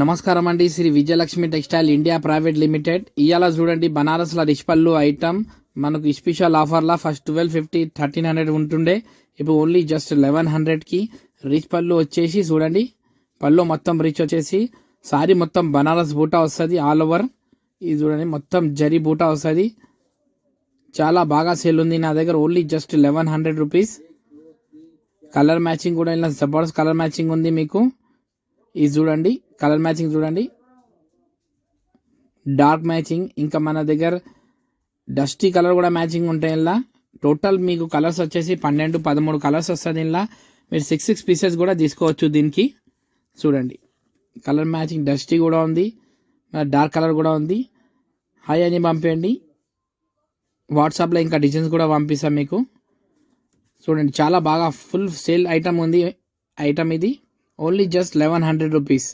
నమస్కారం అండి. Sri Vijayalakshmi textile India private limited. ఇవాళ చూడండి బనారస్ల రిచ్ పళ్ళు ఐటమ్ మనకు స్పెషల్ ఆఫర్లా ఫస్ట్ 1250 1300 ఉంటుండే, ఇప్పుడు ఓన్లీ జస్ట్ 1100కి రిచ్ పళ్ళు వచ్చేసి చూడండి. పళ్ళు మొత్తం రిచ్ వచ్చేసి సారీ మొత్తం బనారస్ బూటా వస్తుంది ఆల్ ఓవర్. ఇది చూడండి మొత్తం జరీ బూటా వస్తుంది. చాలా బాగా సేల్ ఉంది నా దగ్గర. Only just 1100 rupees. Colour matching కూడా ఇలా జబర్దస్త్ కలర్ మ్యాచింగ్ ఉంది మీకు. ఇది చూడండి కలర్ మ్యాచింగ్ చూడండి, డార్క్ మ్యాచింగ్, ఇంకా మన దగ్గర డస్టీ కలర్ కూడా మ్యాచింగ్ ఉంటాయి. ఇలా టోటల్ మీకు కలర్స్ వచ్చేసి 12-13 కలర్స్ వస్తుంది. ఇలా మీరు 6 పీసెస్ కూడా తీసుకోవచ్చు దీనికి. చూడండి కలర్ మ్యాచింగ్ డస్టీ కూడా ఉంది, డార్క్ కలర్ కూడా ఉంది. హాయ్ అని పంపేయండి, వాట్సాప్లో ఇంకా డిజైన్స్ కూడా పంపిస్తాం మీకు. చూడండి చాలా బాగా ఫుల్ సేల్ ఐటమ్ ఉంది. ఐటమ్ ఇది ఓన్లీ జస్ట్ 1100 రూపీస్.